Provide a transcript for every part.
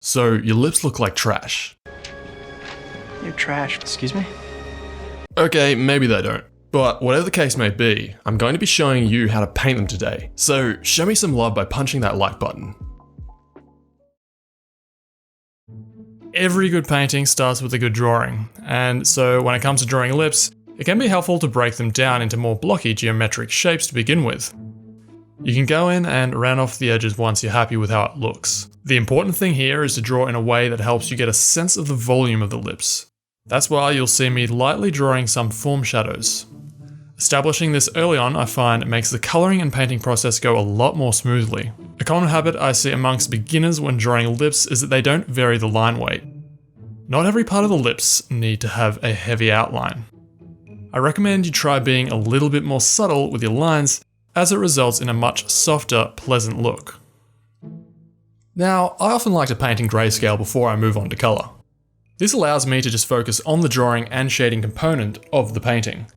so your lips look like trash. You're trash. Excuse me? Okay, maybe they don't. But whatever the case may be, I'm going to be showing you how to paint them today. So show me some love by punching that like button. Every good painting starts with a good drawing, and so when it comes to drawing lips, it can be helpful to break them down into more blocky geometric shapes to begin with. You can go in and round off the edges once you're happy with how it looks. The important thing here is to draw in a way that helps you get a sense of the volume of the lips. That's why you'll see me lightly drawing some form shadows. Establishing this early on, I find, makes the colouring and painting process go a lot more smoothly. A common habit I see amongst beginners when drawing lips is that they don't vary the line weight. Not every part of the lips need to have a heavy outline. I recommend you try being a little bit more subtle with your lines, as it results in a much softer, pleasant look. Now, I often like to paint in grayscale before I move on to colour. This allows me to just focus on the drawing and shading component of the painting.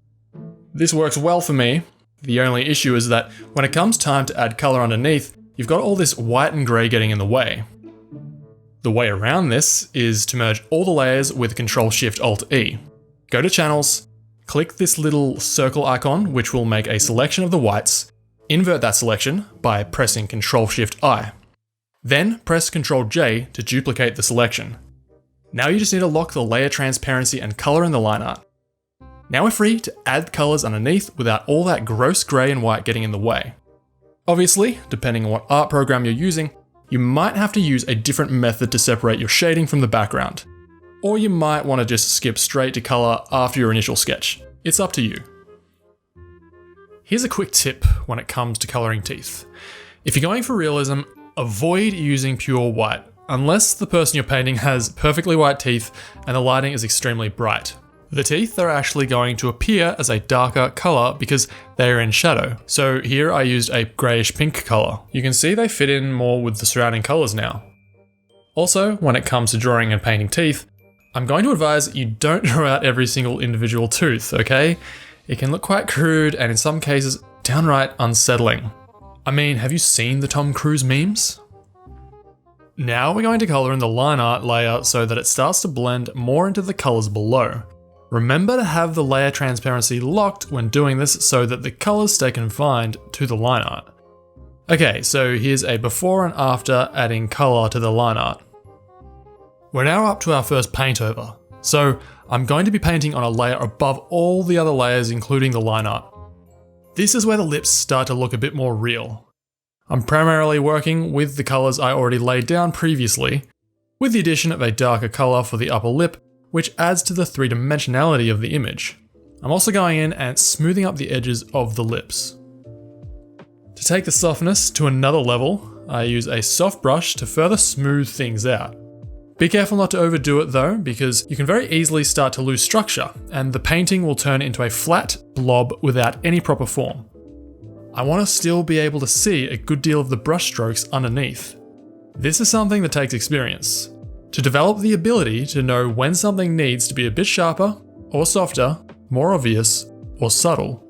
This works well for me. The only issue is that when it comes time to add colour underneath, you've got all this white and grey getting in the way. The way around this is to merge all the layers with Ctrl-Shift-Alt-E. Go to Channels, click this little circle icon which will make a selection of the whites, invert that selection by pressing Ctrl-Shift-I. Then press Ctrl-J to duplicate the selection. Now you just need to lock the layer transparency and colour in the line art. Now we're free to add colours underneath without all that gross grey and white getting in the way. Obviously, depending on what art program you're using, you might have to use a different method to separate your shading from the background. Or you might want to just skip straight to colour after your initial sketch. It's up to you. Here's a quick tip when it comes to colouring teeth. If you're going for realism, avoid using pure white, unless the person you're painting has perfectly white teeth and the lighting is extremely bright. The teeth are actually going to appear as a darker colour because they are in shadow. So here I used a greyish pink colour. You can see they fit in more with the surrounding colours now. Also, when it comes to drawing and painting teeth, I'm going to advise you don't draw out every single individual tooth, okay? It can look quite crude and in some cases downright unsettling. I mean, have you seen the Tom Cruise memes? Now we're going to colour in the line art layer so that it starts to blend more into the colours below. Remember to have the layer transparency locked when doing this so that the colours stay confined to the line art. Okay, so here's a before and after adding colour to the line art. We're now up to our first paint over, so I'm going to be painting on a layer above all the other layers including the line art. This is where the lips start to look a bit more real. I'm primarily working with the colours I already laid down previously, with the addition of a darker colour for the upper lip, which adds to the three-dimensionality of the image. I'm also going in and smoothing up the edges of the lips. To take the softness to another level, I use a soft brush to further smooth things out. Be careful not to overdo it though, because you can very easily start to lose structure, and the painting will turn into a flat blob without any proper form. I want to still be able to see a good deal of the brush strokes underneath. This is something that takes experience. To develop the ability to know when something needs to be a bit sharper, or softer, more obvious, or subtle.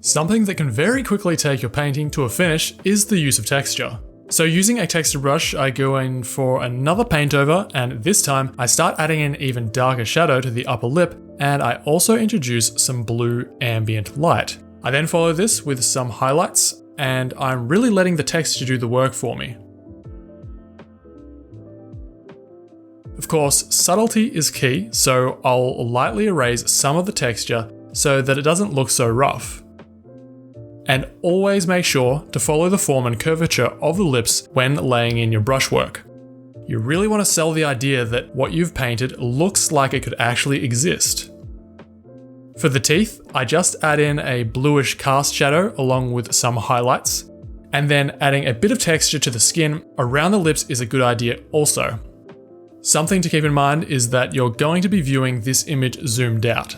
Something that can very quickly take your painting to a finish is the use of texture. So using a texture brush, I go in for another paint over, and this time I start adding an even darker shadow to the upper lip, and I also introduce some blue ambient light. I then follow this with some highlights, and I'm really letting the texture do the work for me. Of course, subtlety is key, so I'll lightly erase some of the texture so that it doesn't look so rough. And always make sure to follow the form and curvature of the lips when laying in your brushwork. You really want to sell the idea that what you've painted looks like it could actually exist. For the teeth, I just add in a bluish cast shadow along with some highlights, and then adding a bit of texture to the skin around the lips is a good idea also. Something to keep in mind is that you're going to be viewing this image zoomed out.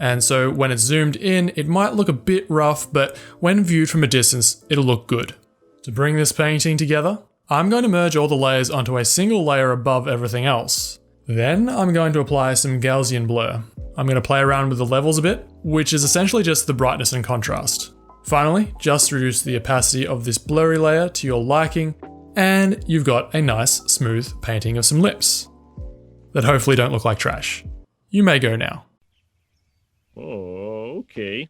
And so when it's zoomed in, it might look a bit rough, but when viewed from a distance, it'll look good. To bring this painting together, I'm going to merge all the layers onto a single layer above everything else. Then I'm going to apply some Gaussian blur. I'm going to play around with the levels a bit, which is essentially just the brightness and contrast. Finally, just reduce the opacity of this blurry layer to your liking, And you've got a nice, smooth painting of some lips that hopefully don't look like trash. You may go now. Oh, okay.